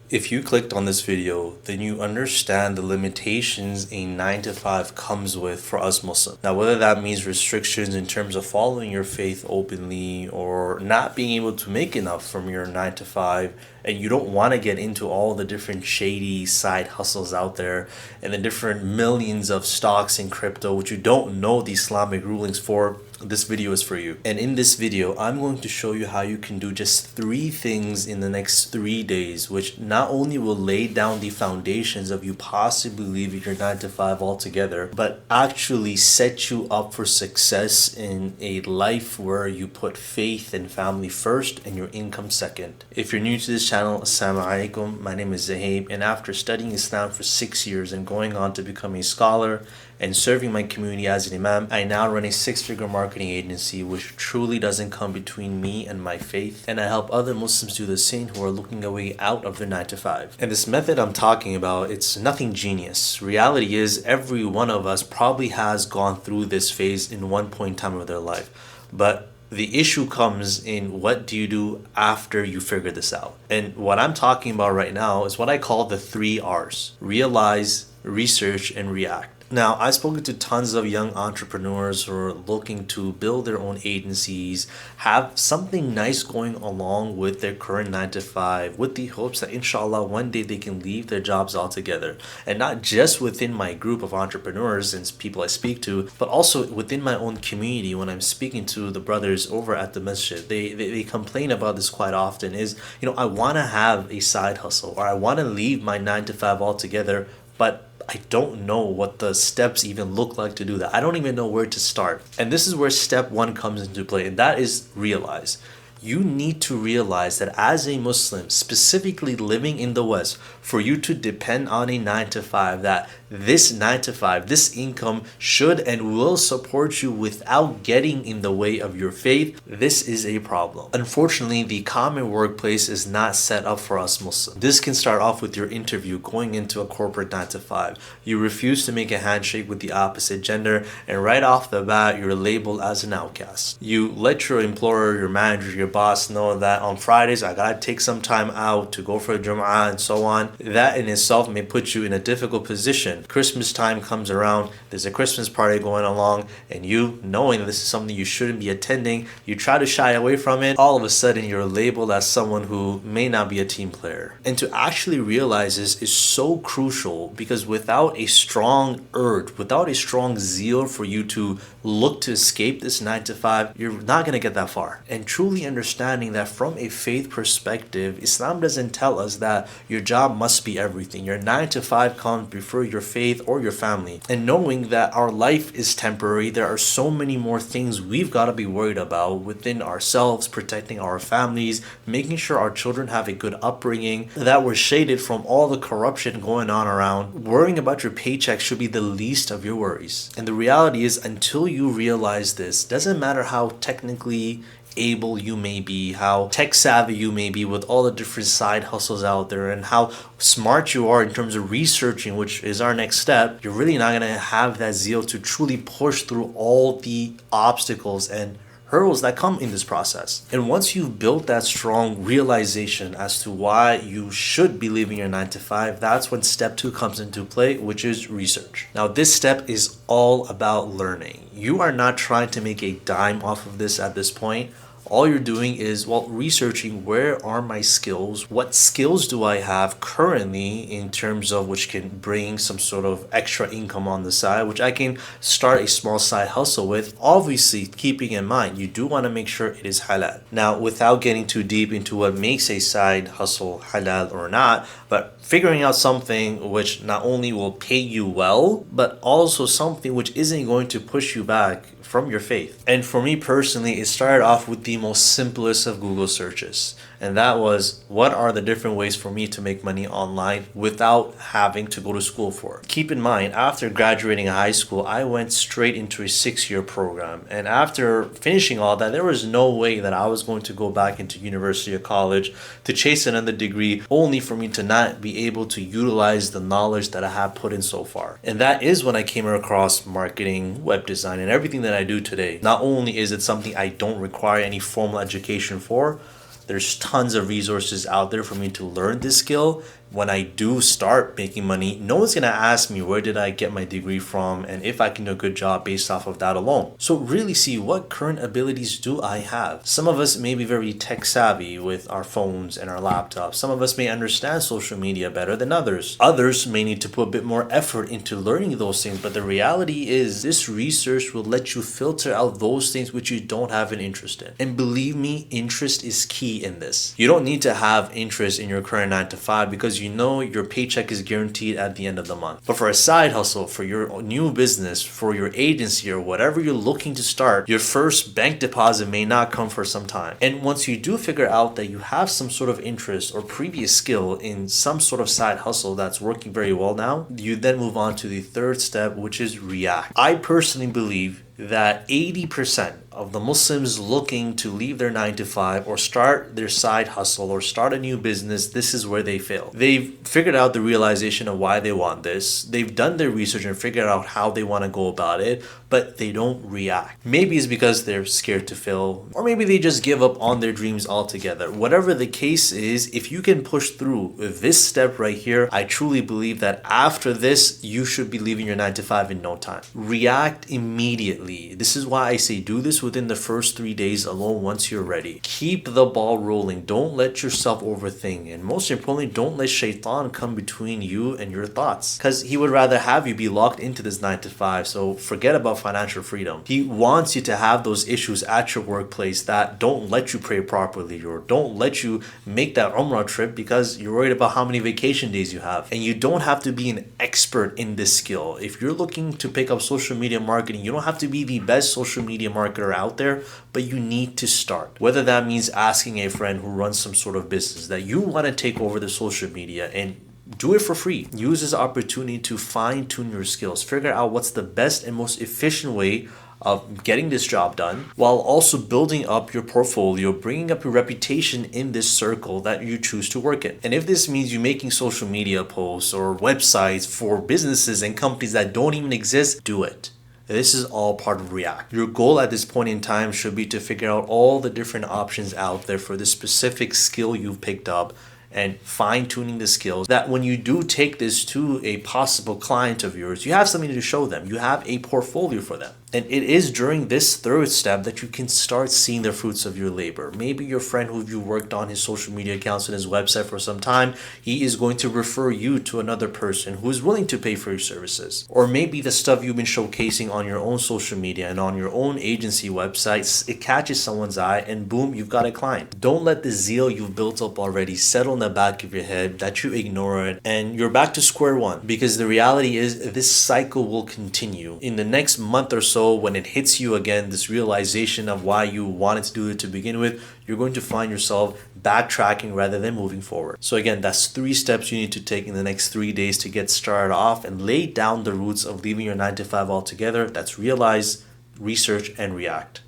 If you clicked on this video, then you understand the limitations a 9 to 5 comes with for us Muslims. Now, whether that means restrictions in terms of following your faith openly or not being able to make enough from your 9 to 5, and you don't want to get into all the different shady side hustles out there and the different millions of stocks in crypto, which you don't know the Islamic rulings for, this video is for you. And in this video, I'm going to show you how you can do just 3 things in the next 3 days, which not only will lay down the foundations of you possibly leaving your 9 to 5 altogether, but actually set you up for success in a life where you put faith and family first and your income second. If you're new to this channel, Assalamu alaikum. My name is Zahaib, and after studying Islam for 6 years and going on to become a scholar and serving my community as an imam, I now run a 6-figure marketing agency which truly doesn't come between me and my faith, and I help other Muslims do the same who are looking a way out of their 9 to 5. And this method I'm talking about, it's nothing genius. Reality is every one of us probably has gone through this phase in one point in time of their life. But the issue comes in what do you do after you figure this out. And what I'm talking about right now is what I call the 3 R's: realize, research, and react. Now, I've spoken to tons of young entrepreneurs who are looking to build their own agencies, have something nice going along with their current 9 to 5, with the hopes that inshallah one day they can leave their jobs altogether. And not just within my group of entrepreneurs and people I speak to, but also within my own community. When I'm speaking to the brothers over at the masjid, they complain about this quite often is, I want to have a side hustle, or I want to leave my 9 to 5 altogether, but I don't know what the steps even look like to do that. I don't even know where to start. And this is where step 1 comes into play, and that is realize. You need to realize that as a Muslim, specifically living in the West, for you to depend on a 9 to 5, that this 9 to 5, this income should and will support you without getting in the way of your faith, this is a problem. Unfortunately, the common workplace is not set up for us Muslims. This can start off with your interview going into a corporate 9 to 5. You refuse to make a handshake with the opposite gender, and right off the bat, you're labeled as an outcast. You let your employer, your manager, your boss know that on Fridays, I gotta take some time out to go for a Jum'ah and so on. That in itself may put you in a difficult position. Christmas time comes around, there's a Christmas party going along, and you, knowing that this is something you shouldn't be attending, you try to shy away from it. All of a sudden, you're labeled as someone who may not be a team player. And to actually realize this is so crucial, because without a strong urge, without a strong zeal for you to look to escape this 9 to 5, you're not going to get that far. And truly understanding that from a faith perspective, Islam doesn't tell us that your job must be everything. Your 9 to 5 comes before your faith or your family. And knowing that our life is temporary, there are so many more things we've got to be worried about within ourselves, protecting our families, making sure our children have a good upbringing, that we're shaded from all the corruption going on around. Worrying about your paycheck should be the least of your worries. And the reality is, until you realize this, doesn't matter how technically able you may be, how tech savvy you may be with all the different side hustles out there, and how smart you are in terms of researching, which is our next step, you're really not going to have that zeal to truly push through all the obstacles and hurdles that come in this process. And once you've built that strong realization as to why you should be leaving your 9 to 5, that's when step 2 comes into play, which is research. Now, this step is all about learning. You are not trying to make a dime off of this at this point. All you're doing is, researching where are my skills, what skills do I have currently in terms of which can bring some sort of extra income on the side, which I can start a small side hustle with. Obviously, keeping in mind, you do want to make sure it is halal. Now, without getting too deep into what makes a side hustle halal or not, but figuring out something which not only will pay you well, but also something which isn't going to push you back from your faith. And for me personally, it started off with the most simplest of Google searches. And that was, what are the different ways for me to make money online without having to go to school for it? Keep in mind, after graduating high school, I went straight into a 6-year program. And after finishing all that, there was no way that I was going to go back into university or college to chase another degree, only for me to not be able to utilize the knowledge that I have put in so far. And that is when I came across marketing, web design, and everything that I do today. Not only is it something I don't require any formal education for, There's tons of resources out there for me to learn this skill. When I do start making money, no one's gonna ask me where did I get my degree from and if I can do a good job based off of that alone. So really see what current abilities do I have. Some of us may be very tech savvy with our phones and our laptops. Some of us may understand social media better than others. Others may need to put a bit more effort into learning those things, but the reality is this research will let you filter out those things which you don't have an interest in. And believe me, interest is key in this. You don't need to have interest in your current 9 to 5 because you know your paycheck is guaranteed at the end of the month. But for a side hustle, for your new business, for your agency or whatever you're looking to start, your first bank deposit may not come for some time. And once you do figure out that you have some sort of interest or previous skill in some sort of side hustle that's working very well now, you then move on to the third step, which is React. I personally believe that 80% of the Muslims looking to leave their 9 to 5 or start their side hustle or start a new business, this is where they fail. They've figured out the realization of why they want this. They've done their research and figured out how they want to go about it, but they don't react. Maybe it's because they're scared to fail, or maybe they just give up on their dreams altogether. Whatever the case is, if you can push through this step right here, I truly believe that after this, you should be leaving your 9 to 5 in no time. React immediately. This is why I say do this within the first 3 days alone once you're ready. Keep the ball rolling. Don't let yourself overthink. And most importantly, don't let shaitan come between you and your thoughts. Because he would rather have you be locked into this 9 to 5. So forget about financial freedom. He wants you to have those issues at your workplace that don't let you pray properly or don't let you make that Umrah trip because you're worried about how many vacation days you have. And you don't have to be an expert in this skill. If you're looking to pick up social media marketing, you don't have to be the best social media marketer out there, but you need to start. Whether that means asking a friend who runs some sort of business that you want to take over the social media and do it for free. Use this opportunity to fine-tune your skills. Figure out what's the best and most efficient way of getting this job done while also building up your portfolio, bringing up your reputation in this circle that you choose to work in. And if this means you making social media posts or websites for businesses and companies that don't even exist, do it. This is all part of React. Your goal at this point in time should be to figure out all the different options out there for the specific skill you've picked up and fine-tuning the skills that when you do take this to a possible client of yours, you have something to show them. You have a portfolio for them. And it is during this third step that you can start seeing the fruits of your labor. Maybe your friend who you worked on his social media accounts and his website for some time, he is going to refer you to another person who is willing to pay for your services. Or maybe the stuff you've been showcasing on your own social media and on your own agency websites, it catches someone's eye and boom, you've got a client. Don't let the zeal you've built up already settle in the back of your head that you ignore it and you're back to square one. Because the reality is this cycle will continue. In the next month or so, when it hits you again, this realization of why you wanted to do it to begin with, you're going to find yourself backtracking rather than moving forward. So again, that's 3 steps you need to take in the next 3 days to get started off and lay down the roots of leaving your 9 to 5 altogether. That's realize, research, and react.